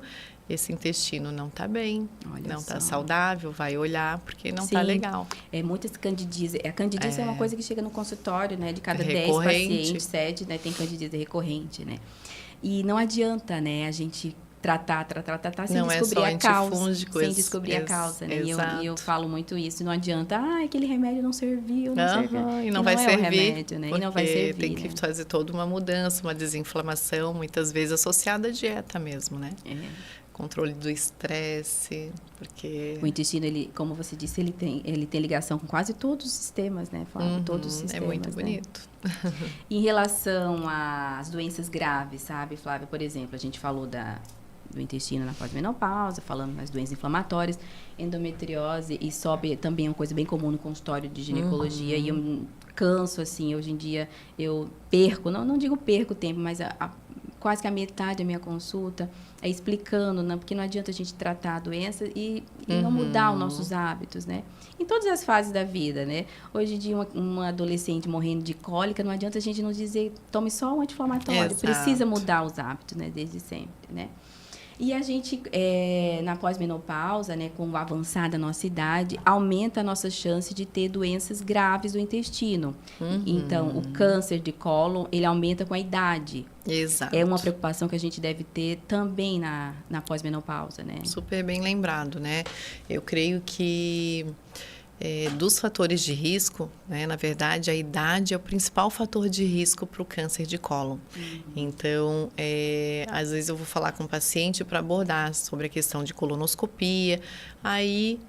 B: esse intestino não está bem, não está saudável, vai olhar porque não está legal.
A: Muitas candidíase. A candidíase é uma coisa que chega no consultório, né? De cada 10 pacientes, 7, né, tem candidíase recorrente, né? E não adianta, né, a gente tratar sem descobrir a causa. Sem descobrir a causa, né? E eu falo muito isso. Não adianta, aquele remédio não serviu, serviu.
B: E não vai servir.
A: É o remédio, né? E não vai servir.
B: Tem que fazer toda uma mudança, uma desinflamação, muitas vezes associada à dieta mesmo, né? Controle do estresse, porque... O
A: intestino, como você disse, ele tem ligação com quase todos os sistemas, né, Flávia? Todos os sistemas,
B: é muito bonito.
A: Em relação às doenças graves, sabe, Flávia? Por exemplo, a gente falou do intestino na pós-menopausa, falando das doenças inflamatórias, endometriose, e sobe também uma coisa bem comum no consultório de ginecologia, e eu canso, assim, hoje em dia eu perco, não digo perco tempo, mas quase que a metade da minha consulta é explicando, né? Porque não adianta a gente tratar a doença e não mudar os nossos hábitos, né? Em todas as fases da vida, né? Hoje em dia, uma adolescente morrendo de cólica, não adianta a gente não dizer, tome só um anti-inflamatório. Precisa mudar os hábitos, né? Desde sempre, né? E a gente, na pós-menopausa, né, com o avançar da nossa idade, aumenta a nossa chance de ter doenças graves do intestino. Então, o câncer de cólon, ele aumenta com a idade.
B: Exato.
A: É uma preocupação que a gente deve ter também na pós-menopausa, né?
B: Super bem lembrado, né? Eu creio que... dos fatores de risco, né, na verdade, a idade é o principal fator de risco para o câncer de cólon. Então, às vezes eu vou falar com o paciente para abordar sobre a questão de colonoscopia, aí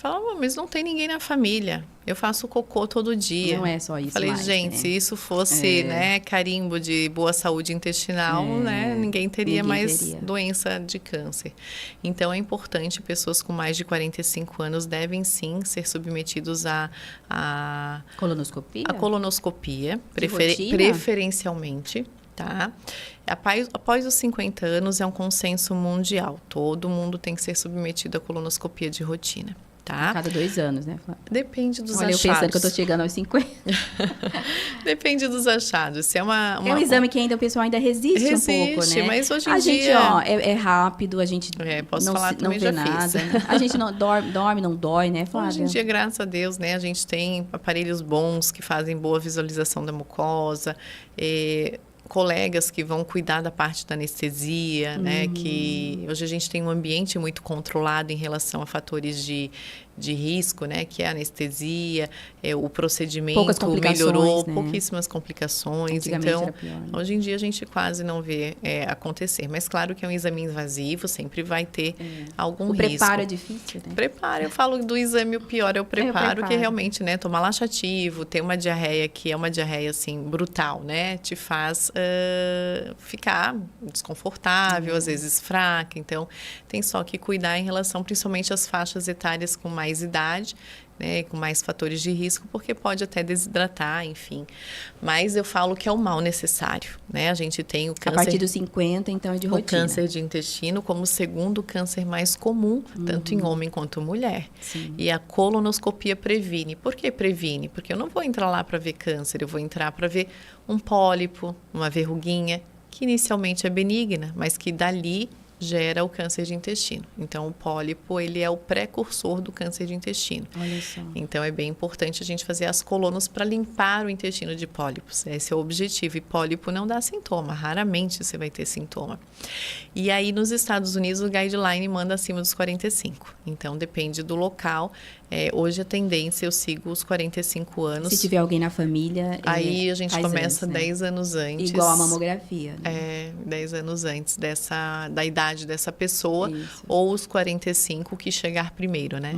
B: Falava, mas não tem ninguém na família. Eu faço cocô todo dia.
A: Não é só isso.
B: Falei,
A: mais,
B: gente,
A: né?
B: se isso fosse, né, carimbo de boa saúde intestinal, né, ninguém teria mais doença de câncer. Então, é importante, pessoas com mais de 45 anos devem sim ser submetidos a
A: colonoscopia?
B: A colonoscopia, preferencialmente. Tá? Após os 50 anos, é um consenso mundial. Todo mundo tem que ser submetido à colonoscopia de rotina. Tá?
A: A cada 2 anos, né?
B: Depende dos
A: achados.
B: Eu
A: pensando que eu estou chegando aos 50.
B: Depende dos achados. Se é um
A: exame que ainda o pessoal ainda resiste um pouco, né?
B: Mas hoje em
A: dia...
B: gente,
A: ó, é rápido, a gente não vê nada. A gente não dorme, não dói, né, Flávia?
B: Hoje em dia, graças a Deus, né? A gente tem aparelhos bons que fazem boa visualização da mucosa, colegas que vão cuidar da parte da anestesia, né? Que hoje a gente tem um ambiente muito controlado em relação a fatores de risco, né? Que é a anestesia, o procedimento melhorou, né? Pouquíssimas complicações. Então, era pior, né? Hoje em dia a gente quase não vê acontecer. Mas claro que é um exame invasivo, sempre vai ter algum risco. O
A: preparo é difícil, né?
B: Preparo, eu falo do exame, o pior é o preparo, que realmente, né? Tomar laxativo, ter uma diarreia que é uma diarreia, assim, brutal, né? Te faz ficar desconfortável, às vezes fraca. Então, tem só que cuidar em relação, principalmente, às faixas etárias com mais idade, né, com mais fatores de risco, porque pode até desidratar, enfim. Mas eu falo que é o mal necessário, né? A gente tem o câncer...
A: A partir dos 50, então, é de rotina.
B: O câncer de intestino como o segundo câncer mais comum, tanto em homem quanto mulher.
A: Sim.
B: E a colonoscopia previne. Por que previne? Porque eu não vou entrar lá para ver câncer, eu vou entrar para ver um pólipo, uma verruguinha, que inicialmente é benigna, mas que dali gera o câncer de intestino. Então, o pólipo, ele é o precursor do câncer de intestino.
A: Olha só.
B: Então, é bem importante a gente fazer as colonos para limpar o intestino de pólipos. Esse é o objetivo. E pólipo não dá sintoma. Raramente você vai ter sintoma. E aí, nos Estados Unidos, o guideline manda acima dos 45. Então, depende do local. Hoje, a tendência, eu sigo os 45 anos.
A: Se tiver alguém na família...
B: Aí, a gente começa
A: antes, né?
B: 10 anos antes.
A: Igual a mamografia. Né?
B: 10 anos antes da idade dessa pessoa.
A: Isso.
B: Ou os 45 que chegar primeiro, né?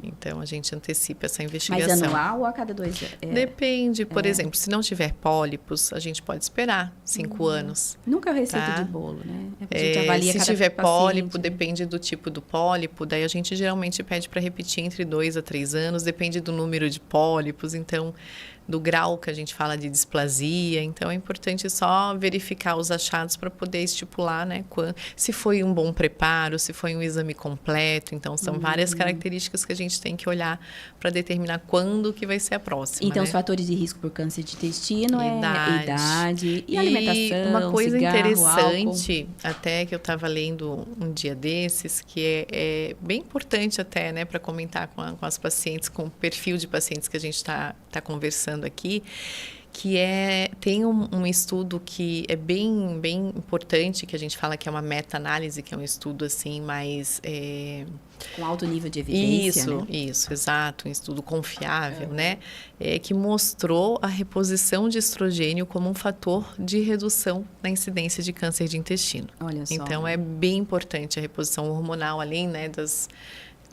B: Então, a gente antecipa essa investigação.
A: Mas anual ou a cada 2 anos?
B: Depende. Por exemplo, se não tiver pólipos, a gente pode esperar 5 anos.
A: Nunca é receita de bolo, né? A gente avalia
B: se
A: cada
B: tiver
A: paciente,
B: pólipo,
A: né?
B: depende do tipo do pólipo. Daí, a gente geralmente pede para repetir entre 2 a 3 anos. Depende do número de pólipos. Então, do grau que a gente fala de displasia. Então, é importante só verificar os achados para poder estipular, né? Se foi um bom preparo, se foi um exame completo. Então, são várias características que a gente tem que olhar para determinar quando que vai ser a próxima.
A: Então,
B: né?
A: os fatores de risco por câncer de intestino idade e alimentação,
B: uma coisa
A: cigarro,
B: interessante,
A: álcool.
B: até que eu estava lendo um dia desses, que é bem importante até, né, para comentar com as pacientes, com o perfil de pacientes que a gente está conversando aqui, que tem um estudo que é bem, bem importante, que a gente fala que é uma meta-análise, que é um estudo assim mais...
A: Com alto nível de evidência,
B: Isso, exato, um estudo confiável, né? Que mostrou a reposição de estrogênio como um fator de redução na incidência de câncer de intestino.
A: Olha só.
B: Então, é bem importante a reposição hormonal, além, né,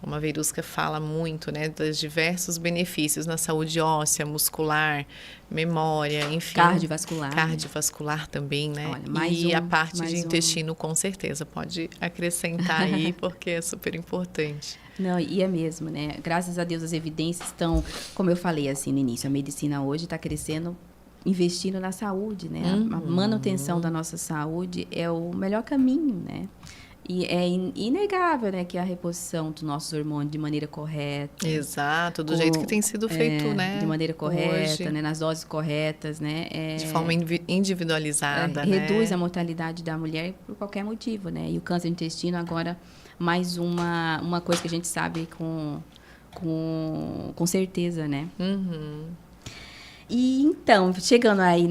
B: como a Verusca fala muito, né, dos diversos benefícios na saúde óssea, muscular, memória, enfim.
A: Cardiovascular.
B: Cardiovascular também, né?
A: Olha,
B: a parte de intestino, com certeza, pode acrescentar aí, porque é super importante.
A: Não, e é mesmo, né? Graças a Deus as evidências estão, como eu falei assim no início, a medicina hoje está crescendo, investindo na saúde, né? A manutenção da nossa saúde é o melhor caminho, né? E é inegável, né, que a reposição dos nossos hormônios de maneira correta.
B: Exato, do jeito que tem sido feito, né?
A: De maneira correta,
B: hoje,
A: né, nas doses corretas, né?
B: De forma individualizada, né?
A: Reduz a mortalidade da mulher por qualquer motivo, né? E o câncer de intestino agora, mais uma coisa que a gente sabe com certeza, né? E então, chegando aí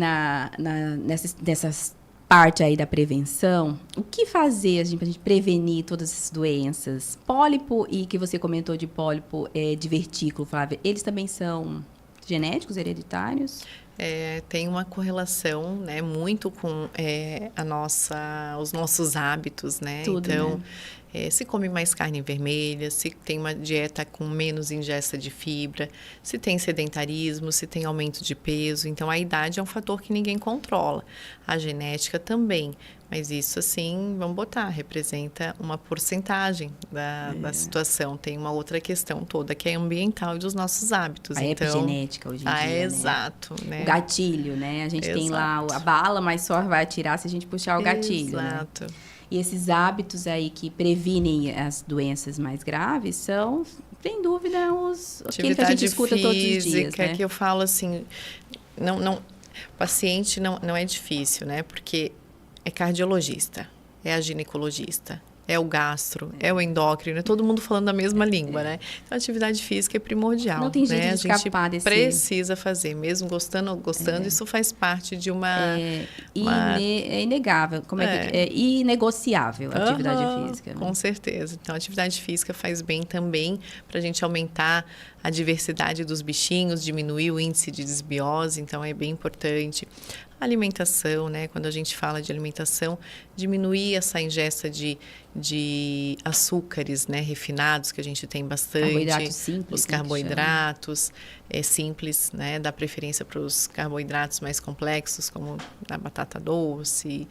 A: nessas parte aí da prevenção, o que fazer para a gente prevenir todas essas doenças? Pólipo, e que você comentou de pólipo de vertículo, Flávia, eles também são genéticos, hereditários?
B: Tem uma correlação, né, muito com os nossos hábitos, né?
A: Tudo,
B: então,
A: né?
B: se come mais carne vermelha, se tem uma dieta com menos ingesta de fibra, se tem sedentarismo, se tem aumento de peso. Então, a idade é um fator que ninguém controla. A genética também. Mas isso, assim, vamos botar, representa uma porcentagem da situação. Tem uma outra questão toda, que é ambiental e dos nossos hábitos.
A: A epigenética hoje em dia, né?
B: Exato. Né?
A: O gatilho, né? A gente tem lá a bala, mas só vai atirar se a gente puxar o gatilho,
B: Exato.
A: Né? E esses hábitos aí que previnem as doenças mais graves são, sem dúvida, aquilo que a gente escuta todos os dias, né?
B: Que eu falo assim, paciente não é difícil, né? Porque é cardiologista, é a ginecologista, é o gastro, é o endócrino, é todo mundo falando a mesma língua, né? Então, a atividade física é primordial.
A: Não tem jeito
B: né?
A: de escapar desse...
B: A gente precisa fazer, mesmo gostando ou gostando, isso faz parte de uma...
A: É inegável, é inegociável a atividade física. Né?
B: Com certeza. Então, a atividade física faz bem também para a gente aumentar a diversidade dos bichinhos, diminuir o índice de desbiose, então é bem importante. Alimentação, né? Quando a gente fala de alimentação, diminuir essa ingesta de açúcares, né? Refinados, que a gente tem bastante.
A: Carboidratos simples.
B: Os carboidratos simples, né? Dá preferência para os carboidratos mais complexos, como da batata doce,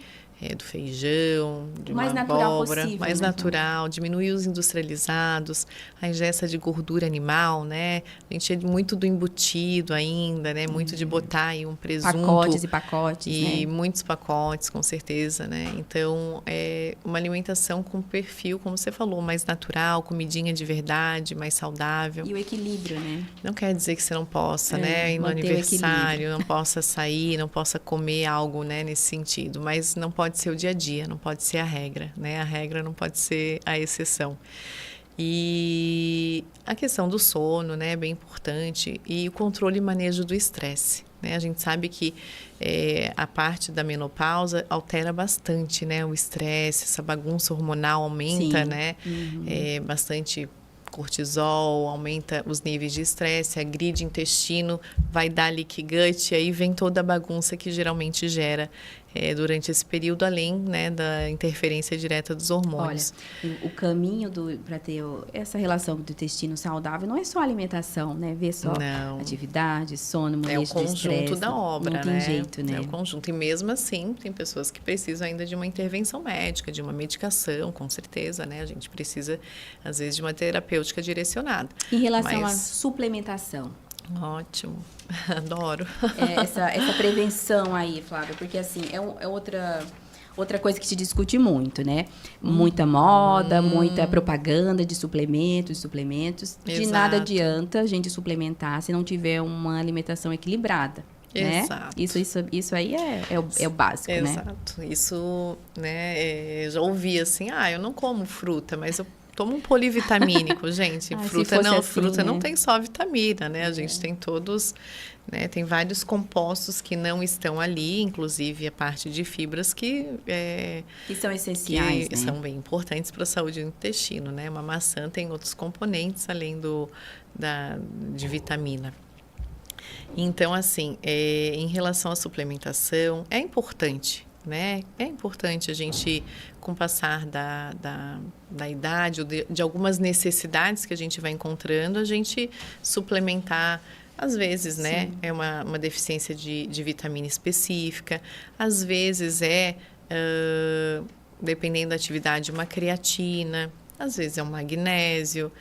B: do feijão, de
A: mais
B: uma
A: natural
B: abóbora,
A: possível,
B: mais
A: né?
B: natural, diminuir os industrializados, a ingesta de gordura animal, né? A gente é muito do embutido ainda, né? Muito de botar aí um presunto.
A: Pacotes e pacotes,
B: E
A: né?
B: muitos pacotes, com certeza, né? Então, é uma alimentação com perfil, como você falou, mais natural, comidinha de verdade, mais saudável.
A: E o equilíbrio, né?
B: Não quer dizer que você não possa, né? Ir no aniversário, não possa sair, não possa comer algo, né? Nesse sentido, mas não pode ser o dia a dia, não pode ser a regra, né? A regra não pode ser a exceção. E a questão do sono, né? É bem importante. E o controle e manejo do estresse, né? A gente sabe que a parte da menopausa altera bastante, né? O estresse, essa bagunça hormonal aumenta,
A: Sim.
B: né?
A: Uhum.
B: Bastante cortisol, aumenta os níveis de estresse, agride o intestino, vai dar leaky gut, aí vem toda a bagunça que geralmente gera durante esse período, além, né, da interferência direta dos hormônios.
A: Olha, o caminho para ter essa relação do intestino saudável não é só alimentação, né? Ver só atividade, sono, manejo de estresse.
B: É o conjunto da obra,
A: não tem jeito, né?
B: É o conjunto. E mesmo assim, tem pessoas que precisam ainda de uma intervenção médica, de uma medicação, com certeza, né? A gente precisa, às vezes, de uma terapêutica direcionada.
A: Em relação à suplementação.
B: Ótimo, adoro.
A: Essa prevenção aí, Flávia, porque assim, é outra coisa que se discute muito, né? Muita moda, muita propaganda de suplementos. De nada adianta a gente suplementar se não tiver uma alimentação equilibrada.
B: Exato.
A: Né? Isso aí é o básico, né?
B: Exato. Isso, né? Já ouvi assim, eu não como fruta, mas eu tomo um polivitamínico, gente. Fruta não tem só vitamina, né? A gente tem todos, né? Tem vários compostos que não estão ali, inclusive a parte de fibras que
A: são essenciais,
B: que são bem importantes para a saúde do intestino, né? Uma maçã tem outros componentes além de vitamina. Então, assim, em relação à suplementação, é importante, né? É importante a gente, com o passar da idade, ou de algumas necessidades que a gente vai encontrando, a gente suplementar. Às vezes, né? É uma deficiência de vitamina específica. Às vezes dependendo da atividade, uma creatina. Às vezes é um magnésio.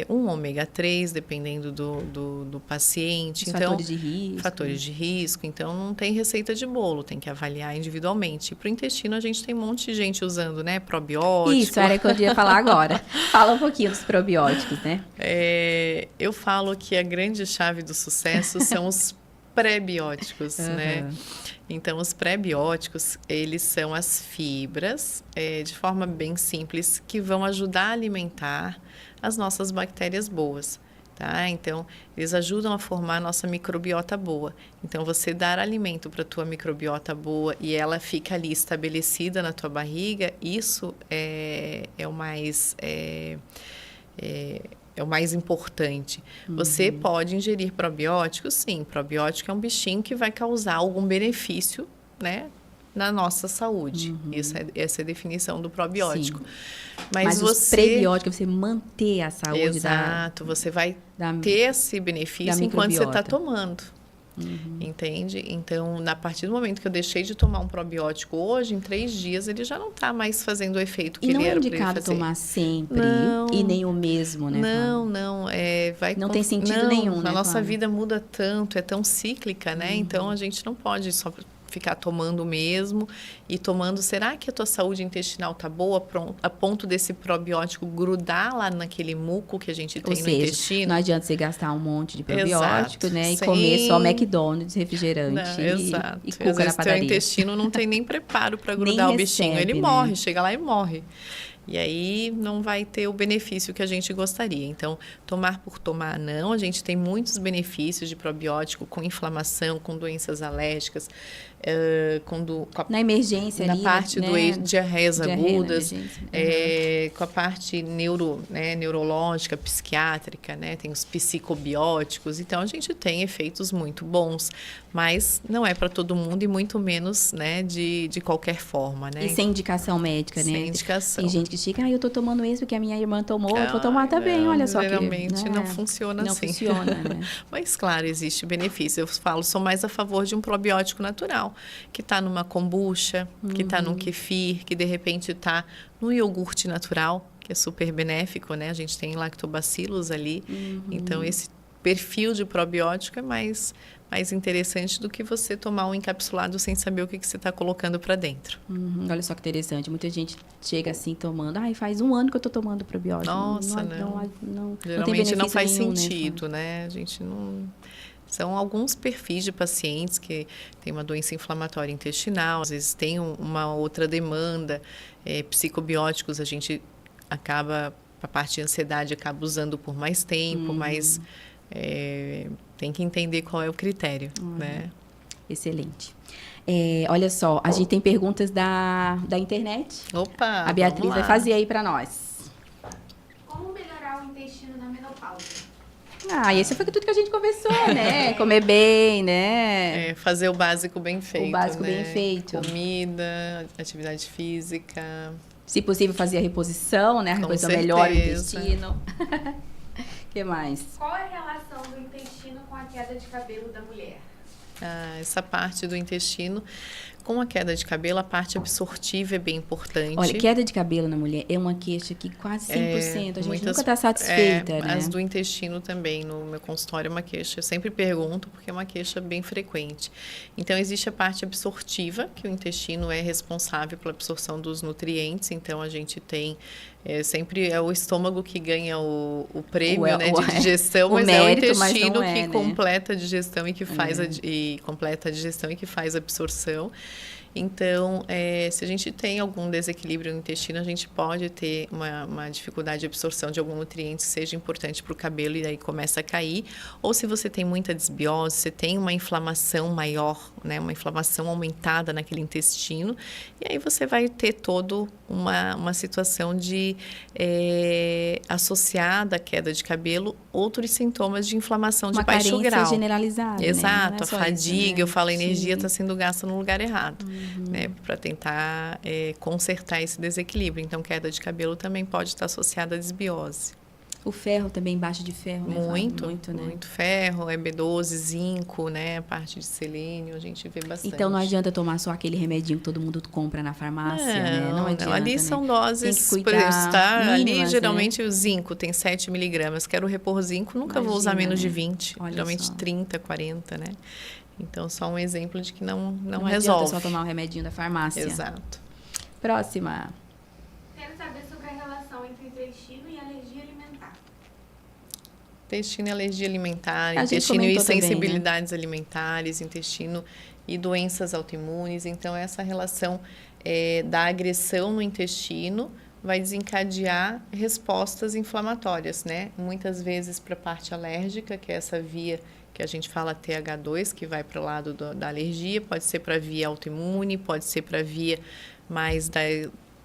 B: Um ômega 3, dependendo do paciente. Fatores de risco. Então, não tem receita de bolo, tem que avaliar individualmente. E para o intestino, a gente tem um monte de gente usando, né? Probiótico.
A: Isso, era o que eu ia falar agora. Fala um pouquinho dos probióticos, né?
B: Eu falo que a grande chave do sucesso são os pré-bióticos, né? Então, os pré-bióticos, eles são as fibras, de forma bem simples, que vão ajudar a alimentar as nossas bactérias boas, tá? Então, eles ajudam a formar a nossa microbiota boa. Então, você dar alimento para a tua microbiota boa e ela fica ali estabelecida na tua barriga, isso é o mais importante. Você pode ingerir probióticos, sim. Probiótico é um bichinho que vai causar algum benefício, né? na nossa saúde. Essa é a definição do probiótico.
A: Sim.
B: Mas
A: os prebióticos, você manter a saúde.
B: Exato, você vai ter esse benefício enquanto você está tomando. Entende? Então, a partir do momento que eu deixei de tomar um probiótico hoje, em 3 dias, ele já não está mais fazendo o efeito que ele era para ele fazer.
A: E não é indicado tomar sempre e nem o mesmo, né?
B: Não.
A: Não tem sentido nenhum, né?
B: A nossa vida muda tanto, é tão cíclica, né? Então, a gente não pode só ficar tomando o mesmo e tomando, será que a tua saúde intestinal tá boa a ponto desse probiótico grudar lá naquele muco que a gente tem no intestino?
A: Não adianta você gastar um monte de probiótico, né? E comer só McDonald's, refrigerante e cuca na padaria.
B: Teu intestino não tem nem preparo para grudar o bichinho. Ele morre, chega lá e morre. E aí não vai ter o benefício que a gente gostaria. Então, tomar por tomar, não. A gente tem muitos benefícios de probiótico com inflamação, com doenças alérgicas,
A: na emergência
B: na
A: ali,
B: parte
A: né?
B: diarreias agudas, com a parte neurológica, psiquiátrica, né? Tem os psicobióticos. Então, a gente tem efeitos muito bons, mas não é para todo mundo e muito menos, né, de qualquer forma, né?
A: E sem indicação médica, né?
B: Sem indicação.
A: Tem gente que chega, eu tô tomando isso porque a minha irmã tomou, eu vou tomar também, olha só.
B: Geralmente não funciona assim.
A: Não funciona, né?
B: Mas, claro, existe benefício. Eu falo, sou mais a favor de um probiótico natural, que está numa kombucha, que está num kefir, que de repente está no iogurte natural, que é super benéfico, né? A gente tem lactobacilos ali. Então, esse perfil de probiótico é mais interessante do que você tomar um encapsulado sem saber o que você está colocando para dentro.
A: Olha só que interessante. Muita gente chega assim tomando. Faz 1 ano que eu estou tomando probiótico.
B: Nossa, não. Geralmente não faz sentido, né? A gente não... São alguns perfis de pacientes que têm uma doença inflamatória intestinal, às vezes tem uma outra demanda. Psicobióticos a gente acaba, a parte de ansiedade, acaba usando por mais tempo, mas tem que entender qual é o critério, né?
A: Excelente. Olha só, a gente tem perguntas da internet.
B: Opa,
A: a Beatriz vai fazer aí para nós.
C: Como melhorar o intestino na menopausa?
A: Esse foi tudo que a gente conversou, né? Comer bem, né?
B: Fazer o básico bem feito.
A: O básico bem feito.
B: Comida, atividade física.
A: Se possível, fazer a reposição, né? A reposição melhor do intestino. O que mais?
C: Qual é a relação do intestino com a queda de cabelo da mulher?
B: Essa parte do intestino, com a queda de cabelo, a parte absortiva é bem importante.
A: Olha, queda de cabelo na mulher é uma queixa que quase 100%, a gente nunca está satisfeita, né?
B: As do intestino também, no meu consultório é uma queixa. Eu sempre pergunto, porque é uma queixa bem frequente. Então, existe a parte absortiva, que o intestino é responsável pela absorção dos nutrientes. Então, a gente tem... sempre é o estômago que ganha o prêmio de digestão, mas
A: mérito,
B: é o intestino
A: que
B: completa a digestão e que faz completa a digestão e que faz a absorção. Então, se a gente tem algum desequilíbrio no intestino, a gente pode ter uma dificuldade de absorção de algum nutriente que seja importante para o cabelo e aí começa a cair. Ou se você tem muita desbiose, você tem uma inflamação maior, né, uma inflamação aumentada naquele intestino, e aí você vai ter toda uma situação de associada à queda de cabelo, outros sintomas de inflamação de baixo grau.
A: Uma generalizada,
B: Exato,
A: né?
B: A fadiga, né? Eu falo, a energia está sendo gasta no lugar errado. Né, para tentar consertar esse desequilíbrio. Então, queda de cabelo também pode estar associada à desbiose.
A: O ferro também, baixo de ferro, né?
B: Muito ferro, B12, zinco, né? A parte de selênio, a gente vê bastante.
A: Então, não adianta tomar só aquele remedinho que todo mundo compra na farmácia, né? Não adianta,
B: ali
A: né?
B: são doses, por exemplo, ali geralmente o zinco tem 7 miligramas. Quero repor zinco, nunca vou usar menos de 20. Geralmente 30, 40, né? Então, só um exemplo de que não resolve.
A: Adianta só tomar um remedinho da farmácia.
B: Exato.
A: Próxima.
C: Quero saber sobre a relação entre intestino e alergia alimentar.
B: Intestino e alergia alimentar, intestino e sensibilidades alimentares, intestino e doenças autoimunes. Então, essa relação da agressão no intestino vai desencadear respostas inflamatórias, né? Muitas vezes para a parte alérgica, que é essa via que a gente fala TH2, que vai para o lado da alergia, pode ser para via autoimune, pode ser para via mais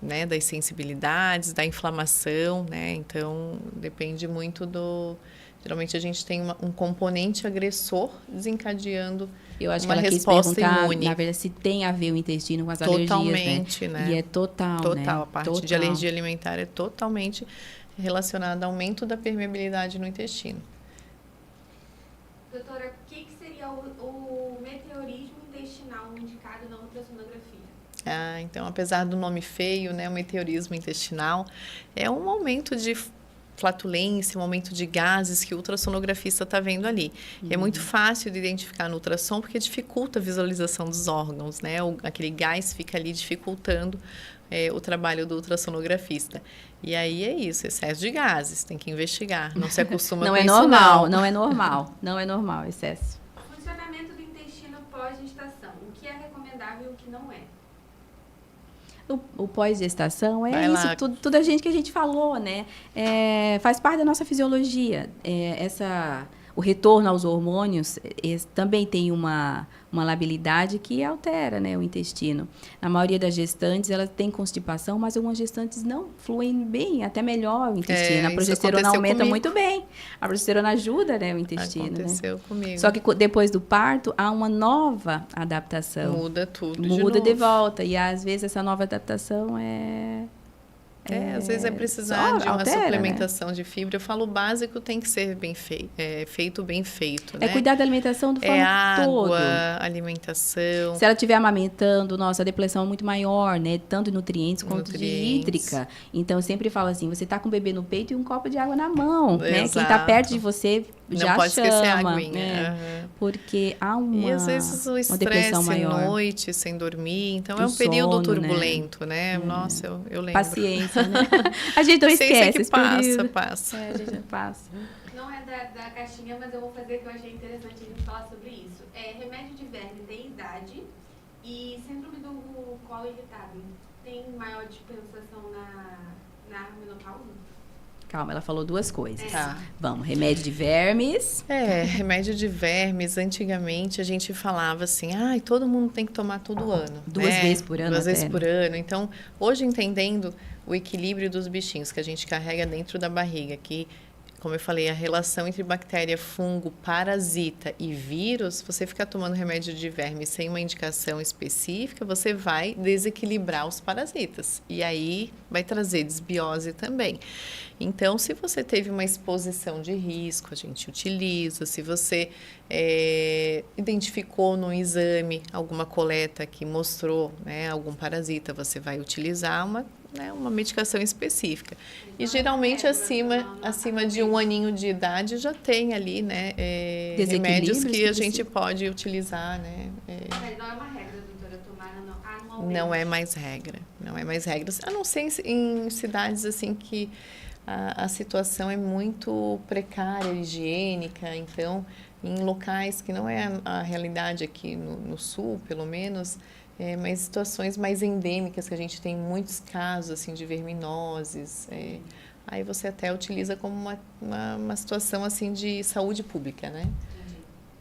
B: né, das sensibilidades, da inflamação, né? Então, depende muito do... Geralmente, a gente tem um componente agressor desencadeando
A: Eu acho
B: uma
A: que ela quis
B: resposta
A: perguntar,
B: imune.
A: na verdade, se tem a ver o intestino com as alergias,
B: Totalmente, né?
A: E é total, né?
B: A parte de alergia alimentar é totalmente relacionada ao aumento da permeabilidade no intestino.
C: Doutora, o que seria o meteorismo intestinal indicado na ultrassonografia?
B: Então, apesar do nome feio, né, o meteorismo intestinal é um aumento de flatulência, um aumento de gases que o ultrassonografista está vendo ali. É muito fácil de identificar no ultrassom porque dificulta a visualização dos órgãos, né? Aquele gás fica ali dificultando o trabalho do ultrassonografista. E aí é isso, excesso de gases, tem que investigar. Não se acostuma com isso,
A: não é normal excesso.
C: Funcionamento do intestino pós-gestação. O que é recomendável e o que não é?
A: O pós-gestação é isso, tudo a gente que a gente falou, né? Faz parte da nossa fisiologia. O retorno aos hormônios também tem uma labilidade que altera, né, o intestino. Na maioria das gestantes, elas têm constipação, mas algumas gestantes não fluem bem, até melhor o intestino. A progesterona aumenta muito bem. A progesterona ajuda, né, o intestino.
B: Aconteceu comigo.
A: Só que depois do parto, há uma nova adaptação.
B: Muda tudo
A: Muda de volta. E, às vezes, essa nova adaptação
B: às vezes é precisar de uma suplementação, né, de fibra. Eu falo, o básico tem que ser bem feito bem feito, né?
A: Cuidar da alimentação do forma todo.
B: Água, alimentação.
A: Se ela estiver amamentando, a depressão é muito maior, né? Tanto de nutrientes quanto de hídrica. Então, eu sempre falo assim, você tá com o bebê no peito e um copo de água na mão, né? Quem tá perto de você já
B: não pode
A: chama,
B: esquecer a aguinha.
A: Né? Porque há uma
B: E às vezes o
A: estresse
B: noite, sem dormir. Então, é um período turbulento, né? Nossa, eu lembro.
A: Paciência, né? A gente não esquece esse período.
B: Passa.
A: A gente passa.
C: Não é da caixinha, mas eu vou fazer que eu achei interessante a gente falar sobre isso. Remédio de verme tem idade e síndrome do colo irritável tem maior dispensação na menopausa?
A: Calma, ela falou duas coisas.
B: Tá.
A: Vamos, remédio de vermes.
B: Remédio de vermes, antigamente a gente falava assim, todo mundo tem que tomar todo ano.
A: Duas vezes por ano.
B: Duas vezes por ano. Então, hoje entendendo o equilíbrio dos bichinhos que a gente carrega dentro da barriga, que, como eu falei, a relação entre bactéria, fungo, parasita e vírus, você ficar tomando remédio de verme sem uma indicação específica, você vai desequilibrar os parasitas. E aí vai trazer desbiose também. Então, se você teve uma exposição de risco, a gente utiliza. Se você identificou no exame alguma coleta que mostrou, né, algum parasita, você vai utilizar uma medicação específica. E geralmente acima de 1 aninho de idade já tem ali, né, remédios que a gente pode utilizar, né.
C: Mas não é uma regra, doutora, tomar anualmente?
B: Não é mais regra, a não ser em cidades assim que a situação é muito precária, higiênica, então em locais que não é a realidade aqui no sul, pelo menos, mas situações mais endêmicas, que a gente tem muitos casos assim, de verminoses, aí você até utiliza como uma situação assim, de saúde pública, né?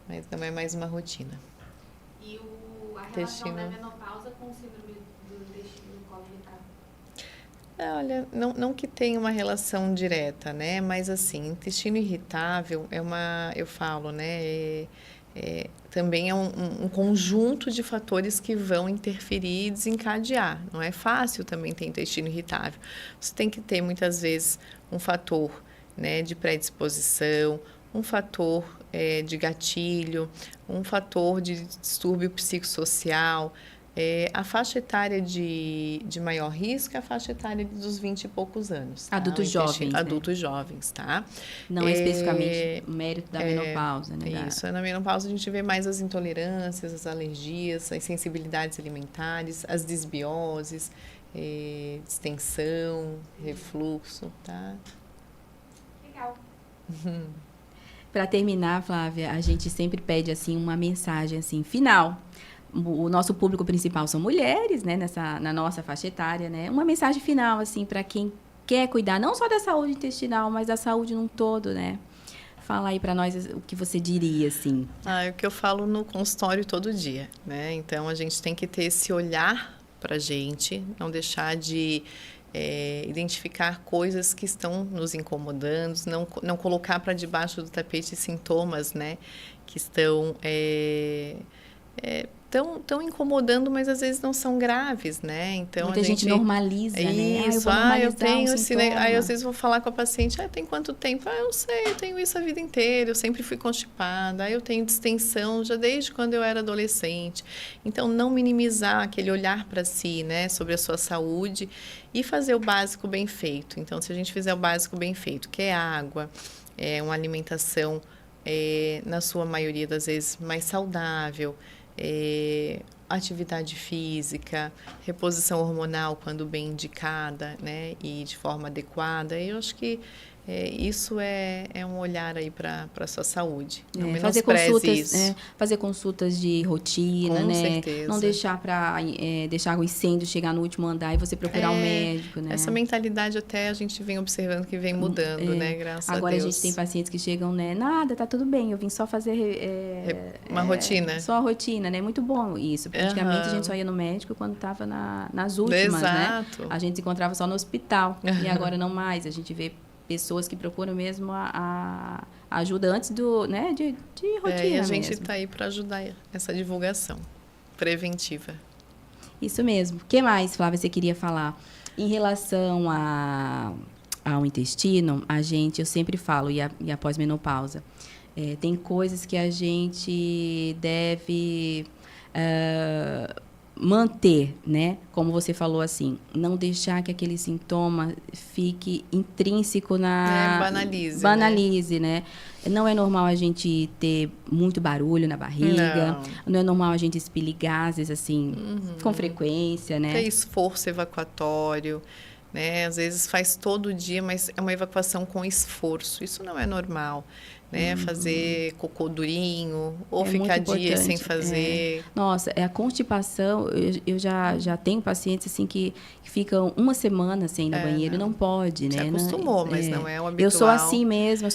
B: Mas não é mais uma rotina.
C: E a relação da menopausa com o síndrome do intestino do colo irritável?
B: Olha, não que tenha uma relação direta, né? Mas assim, intestino irritável eu falo, né? Também é um conjunto de fatores que vão interferir e desencadear. Não é fácil também ter intestino irritável. Você tem que ter, muitas vezes, um fator, né, de predisposição, um fator de gatilho, um fator de distúrbio psicossocial. A faixa etária de maior risco é a faixa etária dos 20 e poucos anos. Tá?
A: Adultos jovens. Né?
B: Adultos jovens, tá?
A: Não especificamente o mérito da menopausa, né?
B: Isso, na menopausa a gente vê mais as intolerâncias, as alergias, as sensibilidades alimentares, as desbioses, distensão, refluxo, tá?
C: Legal.
A: Para terminar, Flávia, a gente sempre pede assim uma mensagem assim final. O nosso público principal são mulheres, né, na nossa faixa etária, né? Uma mensagem final, assim, para quem quer cuidar não só da saúde intestinal, mas da saúde num todo, né? Fala aí para nós o que você diria, assim.
B: É o que eu falo no consultório todo dia, né? Então, a gente tem que ter esse olhar para a gente, não deixar de identificar coisas que estão nos incomodando, não colocar para debaixo do tapete sintomas, né, que estão tão incomodando, mas às vezes não são graves, né? Então
A: muita gente normaliza, né?
B: Isso, eu tenho esse, né? Aí às vezes vou falar com a paciente, tem quanto tempo? Eu sei, eu tenho isso a vida inteira, eu sempre fui constipada, eu tenho distensão já desde quando eu era adolescente. Então, não minimizar aquele olhar para si, né, sobre a sua saúde e fazer o básico bem feito. Então, se a gente fizer o básico bem feito, que é água, uma alimentação, na sua maioria das vezes, mais saudável, atividade física, reposição hormonal quando bem indicada, né, e de forma adequada. Eu acho que isso é um olhar aí para a sua saúde. Não menospreze isso.
A: Fazer consultas de rotina,
B: com
A: né?
B: certeza.
A: Não deixar deixar o incêndio chegar no último andar e você procurar um médico, né?
B: Essa mentalidade até a gente vem observando que vem mudando, né? Graças a Deus.
A: Agora a gente tem pacientes que chegam, né? Nada, tá tudo bem, eu vim só fazer...
B: uma rotina.
A: Só a rotina, né? Muito bom isso. Praticamente a gente só ia no médico quando estava nas últimas,
B: Exato.
A: né? A gente se encontrava só no hospital. E agora não mais. A gente vê pessoas que procuram mesmo a ajuda antes de rotina
B: e a gente
A: mesmo.
B: está aí para ajudar essa divulgação preventiva.
A: Isso mesmo. O que mais, Flávia, você queria falar? Em relação ao intestino, eu sempre falo, e a pós-menopausa, tem coisas que a gente deve manter, né? Como você falou assim, não deixar que aquele sintoma fique intrínseco banalize, né? Não é normal a gente ter muito barulho na barriga, não é normal a gente expelir gases assim com frequência, né?
B: Ter esforço evacuatório, né? Às vezes faz todo dia, mas é uma evacuação com esforço. Isso não é normal. Né? Fazer cocô durinho, ou ficar dias sem fazer.
A: Nossa, a constipação, eu já tenho pacientes assim que ficam uma semana sem ir no banheiro, não pode, né?
B: Se acostumou, mas não é o habitual.
A: Eu sou assim mesmo,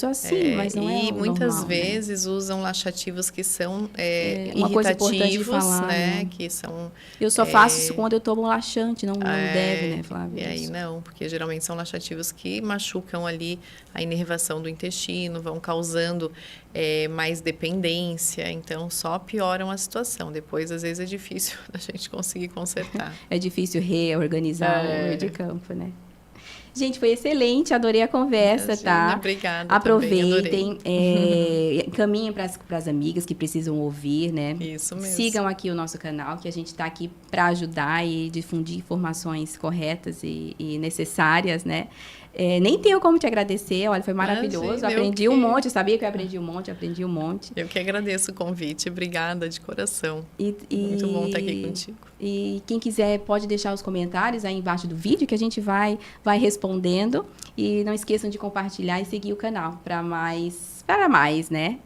A: mas não é
B: E
A: o
B: muitas
A: normal,
B: vezes usam laxativos que são
A: uma coisa importante de
B: irritativos,
A: falar,
B: né? Que são...
A: Eu só faço isso quando eu tomo laxante, não deve, né, Flávia?
B: E aí não, porque geralmente são laxativos que machucam ali a inervação do intestino, vão causando mais dependência, então só pioram a situação. Depois, às vezes, é difícil a gente conseguir consertar.
A: É difícil reorganizar o meio de campo, né? Gente, foi excelente, adorei a conversa, tá?
B: Obrigada.
A: Aproveitem, encaminhem para as amigas que precisam ouvir, né?
B: Isso mesmo.
A: Sigam aqui o nosso canal, que a gente está aqui para ajudar e difundir informações corretas e necessárias, né? Nem tenho como te agradecer, olha, foi maravilhoso. Aprendi um monte, eu sabia que eu aprendi um monte.
B: Eu que agradeço o convite, obrigada de coração. Muito bom estar aqui contigo.
A: E quem quiser pode deixar os comentários aí embaixo do vídeo que a gente vai respondendo. E não esqueçam de compartilhar e seguir o canal para mais, né?